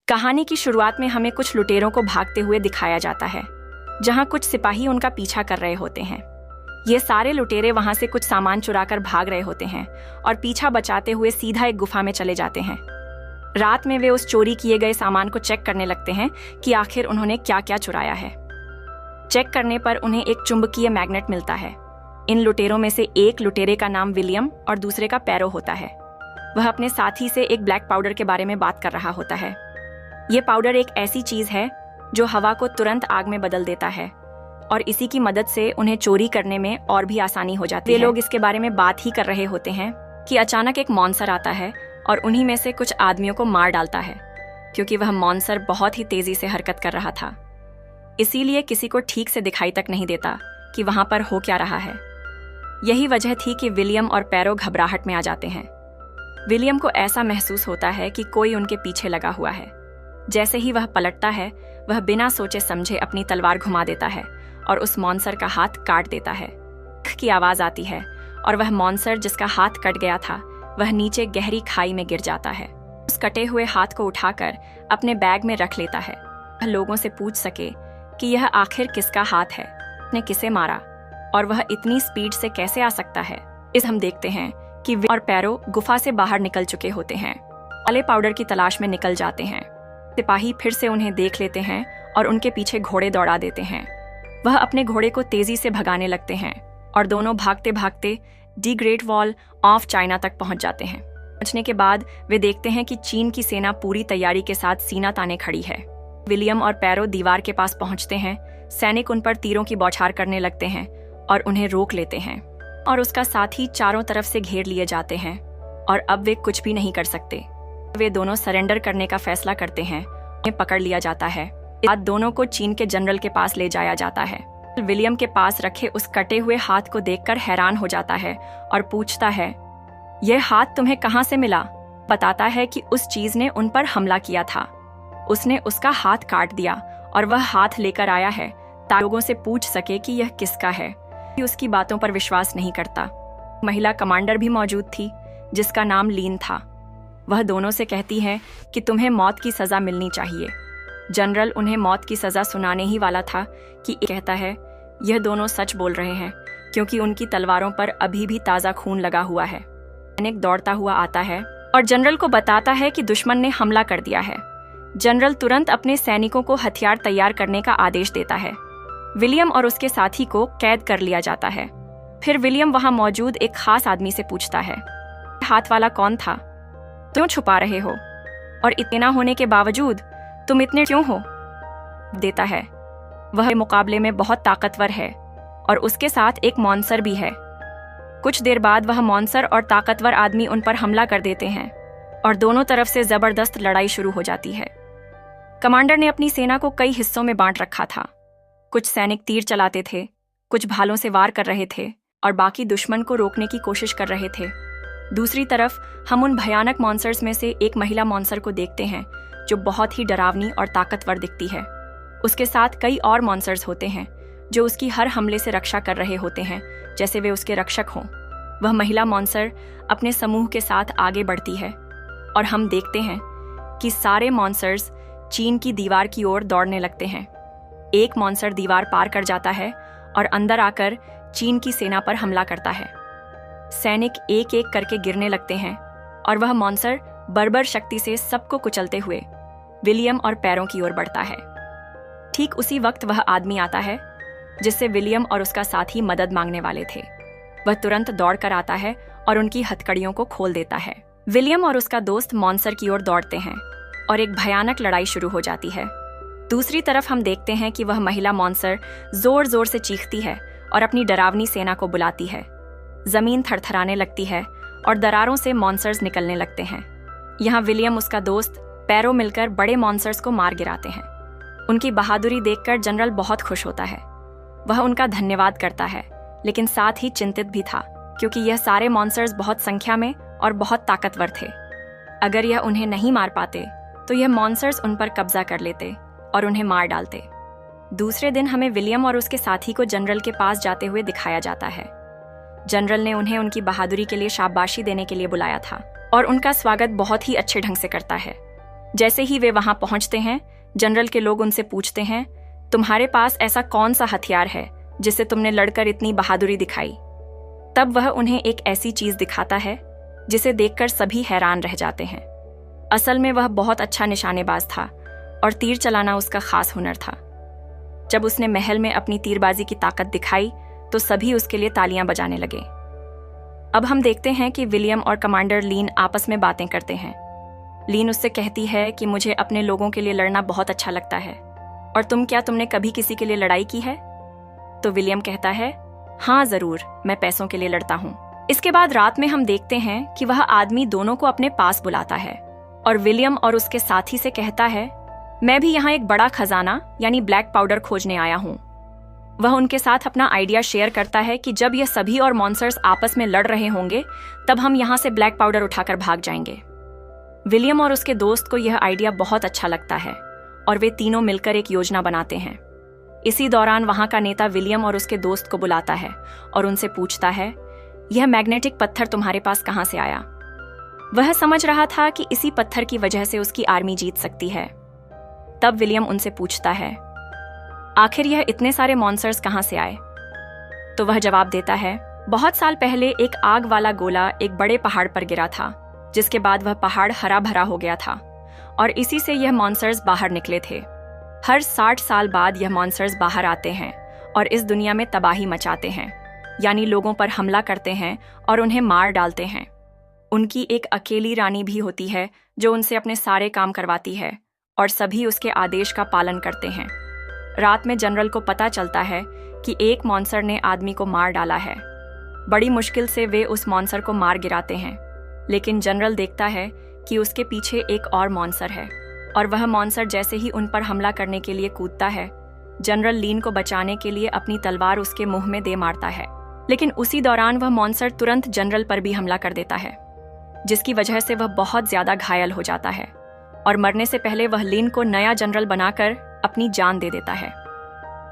कहानी की शुरुआत में हमें कुछ लुटेरों को भागते हुए दिखाया जाता है, जहां कुछ सिपाही उनका पीछा कर रहे होते हैं। ये सारे लुटेरे वहां से कुछ सामान चुराकर भाग रहे होते हैं और पीछा बचाते हुए सीधा एक गुफा में चले जाते हैं। रात में वे उस चोरी किए गए सामान को चेक करने लगते हैं कि आखिर उन्होंने क्या क्या चुराया है। चेक करने पर उन्हें एक चुंबकीय मैग्नेट मिलता है। इन लुटेरों में से एक लुटेरे का नाम विलियम और दूसरे का पैरो होता है। वह अपने साथी से एक ब्लैक पाउडर के बारे में बात कर रहा होता है। ये पाउडर एक ऐसी चीज है जो हवा को तुरंत आग में बदल देता है और इसी की मदद से उन्हें चोरी करने में और भी आसानी हो जाती है। वे लोग इसके बारे में बात ही कर रहे होते हैं कि अचानक एक मॉन्स्टर आता है और उन्हीं में से कुछ आदमियों को मार डालता है, क्योंकि वह मॉन्स्टर बहुत ही तेजी से हरकत कर रहा था। इसीलिए किसी को ठीक से दिखाई तक नहीं देता कि वहां पर हो क्या रहा है। यही वजह थी कि विलियम और पैरो घबराहट में आ जाते हैं। विलियम को ऐसा महसूस होता है कि कोई उनके पीछे लगा हुआ है। जैसे ही वह पलटता है, वह बिना सोचे समझे अपनी तलवार घुमा देता है और उस मॉन्स्टर का हाथ काट देता है। की आवाज आती है और वह मॉन्स्टर जिसका हाथ कट गया था वह नीचे गहरी खाई में गिर जाता है। उस कटे हुए हाथ को उठाकर अपने बैग में रख लेता है, वह लोगों से पूछ सके कि यह आखिर किसका हाथ है, उसने किसे मारा और वह इतनी स्पीड से कैसे आ सकता है। इस हम देखते हैं कि और पैरो गुफा से बाहर निकल चुके होते हैं, काले पाउडर की तलाश में निकल जाते हैं। सिपाही फिर से उन्हें देख लेते हैं और उनके पीछे घोड़े दौड़ा देते हैं। वह अपने घोड़े को तेजी से भगाने लगते हैं और दोनों भागते भागते the great wall of China तक पहुंच जाते हैं। पहुंचने के बाद वे देखते हैं कि चीन की सेना पूरी तैयारी के साथ सीना ताने खड़ी है। विलियम और पैरो दीवार के पास पहुंचते हैं। सैनिक उन पर तीरों की बौछार करने लगते हैं और उन्हें रोक लेते हैं और उसका साथी चारों तरफ से घेर लिए जाते हैं और अब वे कुछ भी नहीं कर सकते। वे दोनों सरेंडर करने का फैसला करते हैं। उन्हें पकड़ लिया जाता है। बाद दोनों को चीन के जनरल के पास ले जाया जाता है। विलियम के पास रखे उस कटे हुए हाथ को देखकर हैरान हो जाता है और पूछता है, यह हाथ तुम्हें कहाँ से मिला? बताता है कि उस चीज ने उन पर हमला किया था। उसने उसका हाथ काट दिया और वह हाथ लेकर आया है ताकि लोगों से पूछ सके कि यह किसका है। उसकी बातों पर विश्वास नहीं करता। महिला कमांडर भी मौजूद थी जिसका नाम लीन था। वह दोनों से कहती है कि तुम्हें मौत की सजा मिलनी चाहिए। जनरल उन्हें मौत की सजा सुनाने ही वाला था कि कहता है, यह दोनों सच बोल रहे हैं क्योंकि उनकी तलवारों पर अभी भी ताज़ा खून लगा हुआ है। सैनिक दौड़ता हुआ आता है और जनरल को बताता है कि दुश्मन ने हमला कर दिया है। जनरल तुरंत अपने सैनिकों को हथियार तैयार करने का आदेश देता है। विलियम और उसके साथी को कैद कर लिया जाता है। फिर विलियम वहां मौजूद एक खास आदमी से पूछता है, हाथ वाला कौन था? क्यों छुपा रहे हो? और इतना होने के बावजूद तुम इतने क्यों हो? देता है, वह मुकाबले में बहुत ताकतवर है और उसके साथ एक मॉन्स्टर भी है। कुछ देर बाद वह मॉन्स्टर और ताकतवर आदमी उन पर हमला कर देते हैं और दोनों तरफ से जबरदस्त लड़ाई शुरू हो जाती है। कमांडर ने अपनी सेना को कई हिस्सों में बांट रखा था। कुछ सैनिक तीर चलाते थे, कुछ भालों से वार कर रहे थे और बाकी दुश्मन को रोकने की कोशिश कर रहे थे। दूसरी तरफ हम उन भयानक मॉन्स्टर्स में से एक महिला मॉन्स्टर को देखते हैं जो बहुत ही डरावनी और ताकतवर दिखती है। उसके साथ कई और मॉन्स्टर्स होते हैं जो उसकी हर हमले से रक्षा कर रहे होते हैं, जैसे वे उसके रक्षक हों। वह महिला मॉन्स्टर अपने समूह के साथ आगे बढ़ती है और हम देखते हैं कि सारे मॉन्स्टर्स चीन की दीवार की ओर दौड़ने लगते हैं। एक मॉन्स्टर दीवार पार कर जाता है और अंदर आकर चीन की सेना पर हमला करता है। सैनिक एक एक करके गिरने लगते हैं और वह मॉन्स्टर बर्बर शक्ति से सबको कुचलते हुए विलियम और पैरों की ओर बढ़ता है। ठीक उसी वक्त वह आदमी आता है जिससे विलियम और उसका साथी मदद मांगने वाले थे। वह तुरंत दौड़कर आता है और उनकी हथकड़ियों को खोल देता है। विलियम और उसका दोस्त मॉन्स्टर की ओर दौड़ते हैं और एक भयानक लड़ाई शुरू हो जाती है। दूसरी तरफ हम देखते हैं कि वह महिला मॉन्स्टर जोर जोर से चीखती है और अपनी डरावनी सेना को बुलाती है। जमीन थरथराने लगती है और दरारों से मॉन्स्टर्स निकलने लगते हैं। यहाँ विलियम उसका दोस्त पैरो मिलकर बड़े मॉन्स्टर्स को मार गिराते हैं। उनकी बहादुरी देखकर जनरल बहुत खुश होता है। वह उनका धन्यवाद करता है, लेकिन साथ ही चिंतित भी था क्योंकि यह सारे मॉन्स्टर्स बहुत संख्या में और बहुत ताकतवर थे। अगर यह उन्हें नहीं मार पाते तो यह मॉन्स्टर्स उन पर कब्जा कर लेते और उन्हें मार डालते। दूसरे दिन हमें विलियम और उसके साथी को जनरल के पास जाते हुए दिखाया जाता है। जनरल ने उन्हें उनकी बहादुरी के लिए शाबाशी देने के लिए बुलाया था और उनका स्वागत बहुत ही अच्छे ढंग से करता है। जैसे ही वे वहां पहुंचते हैं, जनरल के लोग उनसे पूछते हैं, तुम्हारे पास ऐसा कौन सा हथियार है जिससे तुमने लड़कर इतनी बहादुरी दिखाई? तब वह उन्हें एक ऐसी चीज दिखाता है जिसे देखकर सभी हैरान रह जाते हैं। असल में वह बहुत अच्छा निशानेबाज था और तीर चलाना उसका खास हुनर था। जब उसने महल में अपनी तीरबाजी की ताकत दिखाई तो सभी उसके लिए तालियां बजाने लगे। अब हम देखते हैं कि विलियम और कमांडर लीन आपस में बातें करते हैं। लीन उससे कहती है कि मुझे अपने लोगों के लिए लड़ना बहुत अच्छा लगता है, और तुमने कभी किसी के लिए लड़ाई की है? तो विलियम कहता है, हाँ जरूर, मैं पैसों के लिए लड़ता हूँ। इसके बाद रात में हम देखते हैं कि वह आदमी दोनों को अपने पास बुलाता है और विलियम और उसके साथी से कहता है, मैं भी यहाँ एक बड़ा खजाना यानी ब्लैक पाउडर खोजने आया हूँ। वह उनके साथ अपना आइडिया शेयर करता है कि जब ये सभी और मॉन्स्टर्स आपस में लड़ रहे होंगे तब हम यहाँ से ब्लैक पाउडर उठाकर भाग जाएंगे। विलियम और उसके दोस्त को यह आइडिया बहुत अच्छा लगता है और वे तीनों मिलकर एक योजना बनाते हैं। इसी दौरान वहां का नेता विलियम और उसके दोस्त को बुलाता है और उनसे पूछता है, यह मैग्नेटिक पत्थर तुम्हारे पास कहां से आया? वह समझ रहा था कि इसी पत्थर की वजह से उसकी आर्मी जीत सकती है। तब विलियम उनसे पूछता है, आखिर यह इतने सारे मॉन्स्टर्स कहां से आए? तो वह जवाब देता है, बहुत साल पहले एक आग वाला गोला एक बड़े पहाड़ पर गिरा था, जिसके बाद वह पहाड़ हरा भरा हो गया था और इसी से यह मॉन्स्टर्स बाहर निकले थे। हर 60 साल बाद यह मॉन्स्टर्स बाहर आते हैं और इस दुनिया में तबाही मचाते हैं, यानी लोगों पर हमला करते हैं और उन्हें मार डालते हैं। उनकी एक अकेली रानी भी होती है जो उनसे अपने सारे काम करवाती है और सभी उसके आदेश का पालन करते हैं। रात में जनरल को पता चलता है कि एक मॉन्स्टर ने आदमी को मार डाला है। बड़ी मुश्किल से वे उस मॉन्स्टर को मार गिराते हैं, लेकिन जनरल देखता है कि उसके पीछे एक और मॉन्स्टर है और वह मॉन्स्टर जैसे ही उन पर हमला करने के लिए कूदता है, जनरल लीन को बचाने के लिए अपनी तलवार उसके मुंह में दे मारता है। लेकिन उसी दौरान वह मॉन्स्टर तुरंत जनरल पर भी हमला कर देता है, जिसकी वजह से वह बहुत ज्यादा घायल हो जाता है और मरने से पहले वह लीन को नया जनरल बनाकर अपनी जान दे देता है।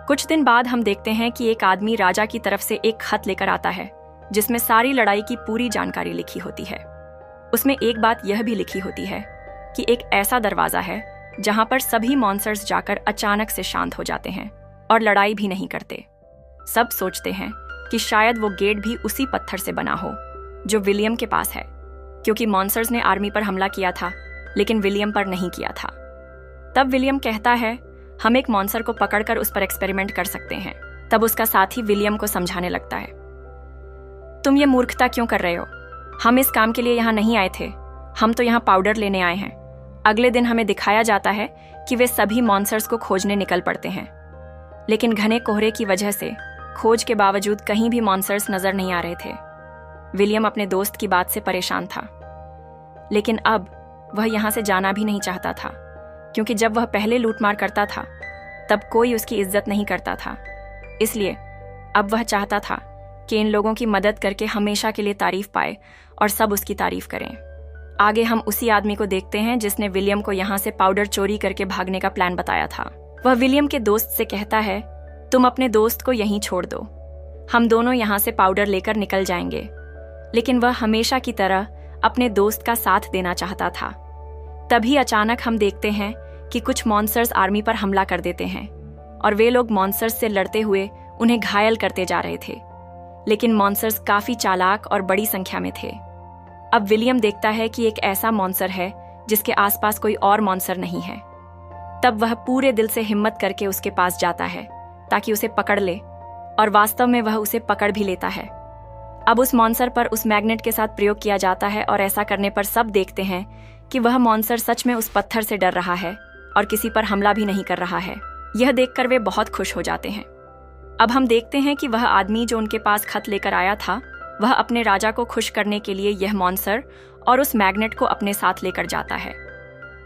कुछ दिन बाद हम देखते हैं कि एक आदमी राजा की तरफ से एक खत लेकर आता है जिसमें सारी लड़ाई की पूरी जानकारी लिखी होती है। उसमें एक बात यह भी लिखी होती है कि एक ऐसा दरवाजा है जहां पर सभी मॉन्स्टर्स जाकर अचानक से शांत हो जाते हैं और लड़ाई भी नहीं करते। सब सोचते हैं कि शायद वो गेट भी उसी पत्थर से बना हो जो विलियम के पास है, क्योंकि मॉन्स्टर्स ने आर्मी पर हमला किया था लेकिन विलियम पर नहीं किया था। तब विलियम कहता है, हम एक मॉन्स्टर को पकड़कर उस पर एक्सपेरिमेंट कर सकते हैं। तब उसका साथी विलियम को समझाने लगता है, तुम ये मूर्खता क्यों कर रहे हो? हम इस काम के लिए यहाँ नहीं आए थे, हम तो यहाँ पाउडर लेने आए हैं। अगले दिन हमें दिखाया जाता है कि वे सभी मॉन्स्टर्स को खोजने निकल पड़ते हैं, लेकिन घने कोहरे की वजह से खोज के बावजूद कहीं भी मॉन्स्टर्स नजर नहीं आ रहे थे। विलियम अपने दोस्त की बात से परेशान था, लेकिन अब वह यहाँ से जाना भी नहीं चाहता था, क्योंकि जब वह पहले लूटमार करता था तब कोई उसकी इज्जत नहीं करता था। इसलिए अब वह चाहता था कि इन लोगों की मदद करके हमेशा के लिए तारीफ पाए और सब उसकी तारीफ करें। आगे हम उसी आदमी को देखते हैं जिसने विलियम को यहाँ से पाउडर चोरी करके भागने का प्लान बताया था। वह विलियम के दोस्त से कहता है, तुम अपने दोस्त को यहीं छोड़ दो, हम दोनों यहाँ से पाउडर लेकर निकल जाएंगे। लेकिन वह हमेशा की तरह अपने दोस्त का साथ देना चाहता था। तभी अचानक हम देखते हैं कि कुछ मॉन्स्टर्स आर्मी पर हमला कर देते हैं और वे लोग मॉन्स्टर्स से लड़ते हुए उन्हें घायल करते जा रहे थे, लेकिन मॉन्स्टर्स काफी चालाक और बड़ी संख्या में थे। अब विलियम देखता है कि एक ऐसा मॉन्स्टर है जिसके आसपास कोई और मॉन्स्टर नहीं है। तब वह पूरे दिल से हिम्मत करके उसके पास जाता है ताकि उसे पकड़ ले, और वास्तव में वह उसे पकड़ भी लेता है। अब उस मॉन्स्टर पर उस मैग्नेट के साथ प्रयोग किया जाता है और ऐसा करने पर सब देखते हैं कि वह मॉन्स्टर सच में उस पत्थर से डर रहा है और किसी पर हमला भी नहीं कर रहा है। यह देखकर वे बहुत खुश हो जाते हैं। अब हम देखते हैं कि वह आदमी जो उनके पास खत लेकर आया था, वह अपने राजा को खुश करने के लिए यह मॉन्स्टर और उस मैग्नेट को अपने साथ लेकर जाता है।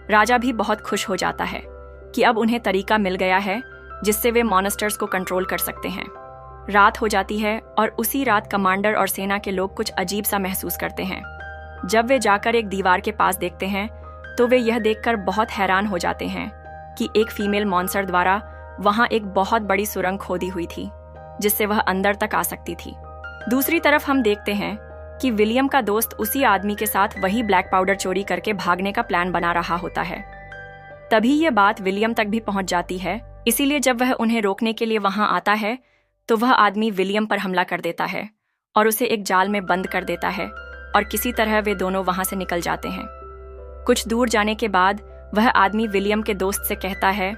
राजा भी बहुत खुश हो जाता है कि अब उन्हें तरीका मिल गया है जिससे वे मॉन्स्टर्स को कंट्रोल कर सकते हैं। रात हो जाती है और उसी रात कमांडर और सेना के लोग कुछ अजीब सा महसूस करते हैं। जब वे जाकर एक दीवार के पास देखते हैं तो वे यह देखकर बहुत हैरान हो जाते हैं कि एक फीमेल मॉन्स्टर द्वारा वहां एक बहुत बड़ी सुरंग खोदी हुई थी जिससे वह अंदर तक आ सकती थी। दूसरी तरफ हम देखते हैं कि विलियम का दोस्त उसी आदमी के साथ वही ब्लैक पाउडर चोरी करके भागने का प्लान बना रहा होता है। तभी ये बात विलियम तक भी पहुंच जाती है, इसीलिए जब वह उन्हें रोकने के लिए वहां आता है तो वह आदमी विलियम पर हमला कर देता है और उसे एक जाल में बंद कर देता है और किसी तरह वे दोनों वहां से निकल जाते हैं। कुछ दूर जाने के बाद वह आदमी विलियम के दोस्त से कहता है,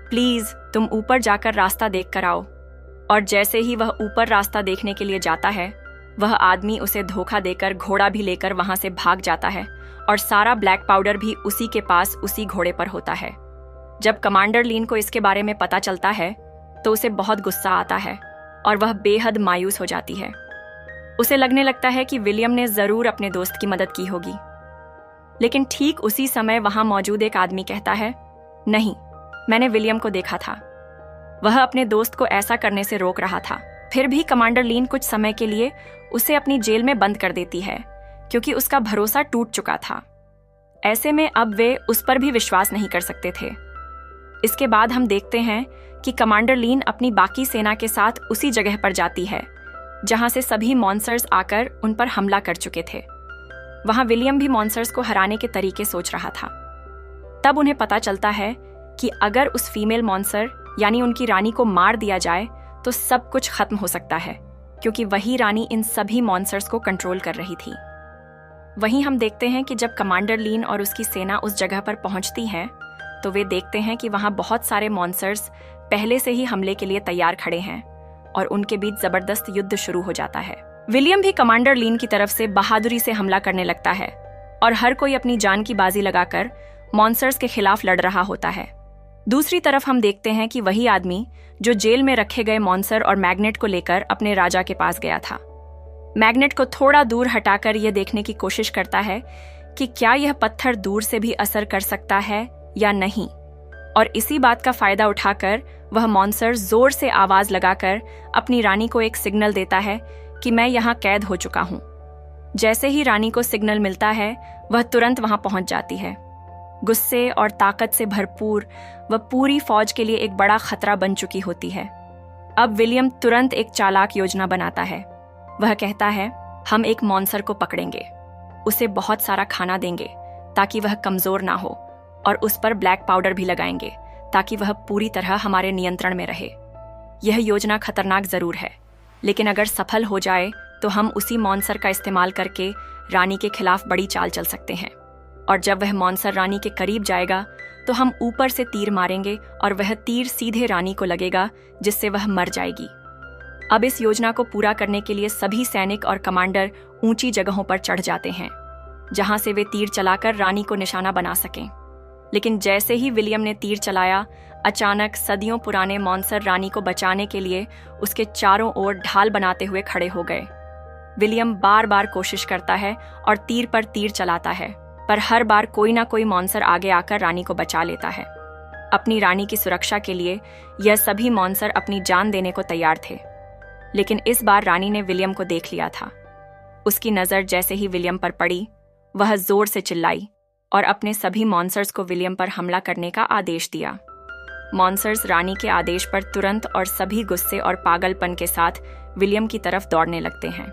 प्लीज तुम ऊपर जाकर रास्ता देख कर आओ। और जैसे ही वह ऊपर रास्ता देखने के लिए जाता है, वह आदमी उसे धोखा देकर घोड़ा भी लेकर वहां से भाग जाता है और सारा ब्लैक पाउडर भी उसी के पास उसी घोड़े पर होता है। जब कमांडर लीन को इसके बारे में पता चलता है तो उसे बहुत गुस्सा आता है और वह बेहद मायूस हो जाती है। उसे लगने लगता है कि विलियम ने जरूर अपने दोस्त की मदद की होगी। लेकिन ठीक उसी समय वहां मौजूद एक आदमी कहता है, नहीं, मैंने विलियम को देखा था। वह अपने दोस्त को ऐसा करने से रोक रहा था। फिर भी कमांडर लीन कुछ समय के लिए उसे अपनी जेल में बंद कर देती है क्योंकि उसका भरोसा टूट चुका था। ऐसे में अब वे उस पर भी विश्वास नहीं कर सकते थे। इसके बाद हम देखते हैं कि कमांडर लीन अपनी बाकी सेना के साथ उसी जगह पर जाती है जहां से सभी मॉन्स्टर्स आकर उन पर हमला कर चुके थे। वहां विलियम भी मॉन्स्टर्स को हराने के तरीके सोच रहा था। तब उन्हें पता चलता है कि अगर उस फीमेल मॉन्स्टर यानी उनकी रानी को मार दिया जाए तो सब कुछ खत्म हो सकता है, क्योंकि वही रानी इन सभी मॉन्स्टर्स को कंट्रोल कर रही थी। वहीं हम देखते हैं कि जब कमांडर लीन और उसकी सेना उस जगह पर पहुंचती है तो वे देखते हैं कि वहां बहुत सारे मॉन्स्टर्स पहले से ही हमले के लिए तैयार खड़े हैं और उनके बीच जबरदस्त युद्ध शुरू हो जाता है। विलियम भी कमांडर लीन की तरफ से बहादुरी से हमला करने लगता है और हर कोई अपनी जान की बाजी लगाकर मॉन्स्टर्स के खिलाफ लड़ रहा होता है। दूसरी तरफ हम देखते हैं कि वही आदमी जो जेल में रखे गए मॉन्स्टर और मैग्नेट को लेकर अपने राजा के पास गया था, मैग्नेट को थोड़ा दूर हटाकर यह देखने की कोशिश करता है कि क्या यह पत्थर दूर से भी असर कर सकता है या नहीं। और इसी बात का फायदा उठाकर वह मॉन्स्टर जोर से आवाज लगाकर अपनी रानी को एक सिग्नल देता है कि मैं यहाँ कैद हो चुका हूँ। जैसे ही रानी को सिग्नल मिलता है वह तुरंत वहां पहुंच जाती है। गुस्से और ताकत से भरपूर वह पूरी फौज के लिए एक बड़ा खतरा बन चुकी होती है। अब विलियम तुरंत एक चालाक योजना बनाता है। वह कहता है, हम एक मॉन्स्टर को पकड़ेंगे, उसे बहुत सारा खाना देंगे ताकि वह कमजोर ना हो और उस पर ब्लैक पाउडर भी लगाएंगे ताकि वह पूरी तरह हमारे नियंत्रण में रहे। यह योजना खतरनाक जरूर है, लेकिन अगर सफल हो जाए तो हम उसी मॉन्स्टर का इस्तेमाल करके रानी के खिलाफ बड़ी चाल चल सकते हैं। और जब वह मॉन्स्टर रानी के करीब जाएगा तो हम ऊपर से तीर मारेंगे और वह तीर सीधे रानी को लगेगा, जिससे वह मर जाएगी। अब इस योजना को पूरा करने के लिए सभी सैनिक और कमांडर ऊंची जगहों पर चढ़ जाते हैं जहां से वे तीर चलाकर रानी को निशाना बना सकें। लेकिन जैसे ही विलियम ने तीर चलाया, अचानक सदियों पुराने मॉन्स्टर रानी को बचाने के लिए उसके चारों ओर ढाल बनाते हुए खड़े हो गए। विलियम बार बार कोशिश करता है और तीर पर तीर चलाता है, पर हर बार कोई ना कोई मॉन्स्टर आगे आकर रानी को बचा लेता है। अपनी रानी की सुरक्षा के लिए यह सभी मॉन्स्टर अपनी जान देने को तैयार थे। लेकिन इस बार रानी ने विलियम को देख लिया था। उसकी नजर जैसे ही विलियम पर पड़ी, वह जोर से चिल्लाई और अपने सभी मॉन्स्टर्स को विलियम पर हमला करने का आदेश दिया। मॉन्स्टर्स रानी के आदेश पर तुरंत और सभी गुस्से और पागलपन के साथ विलियम की तरफ दौड़ने लगते हैं।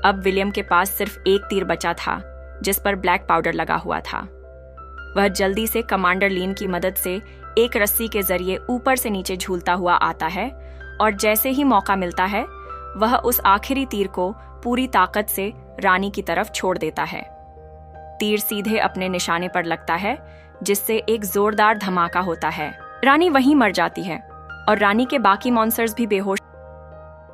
अब विलियम के पास सिर्फ एक तीर बचा था जिस पर ब्लैक पाउडर लगा हुआ था। वह जल्दी से कमांडर लीन की मदद से एक रस्सी के जरिए ऊपर से नीचे झूलता हुआ आता है और जैसे ही मौका मिलता है वह उस आखिरी तीर को पूरी ताकत से रानी की तरफ छोड़ देता है। तीर सीधे अपने निशाने पर लगता है, जिससे एक जोरदार धमाका होता है। रानी वहीं मर जाती है और रानी के बाकी मॉन्स्टर्स भी बेहोश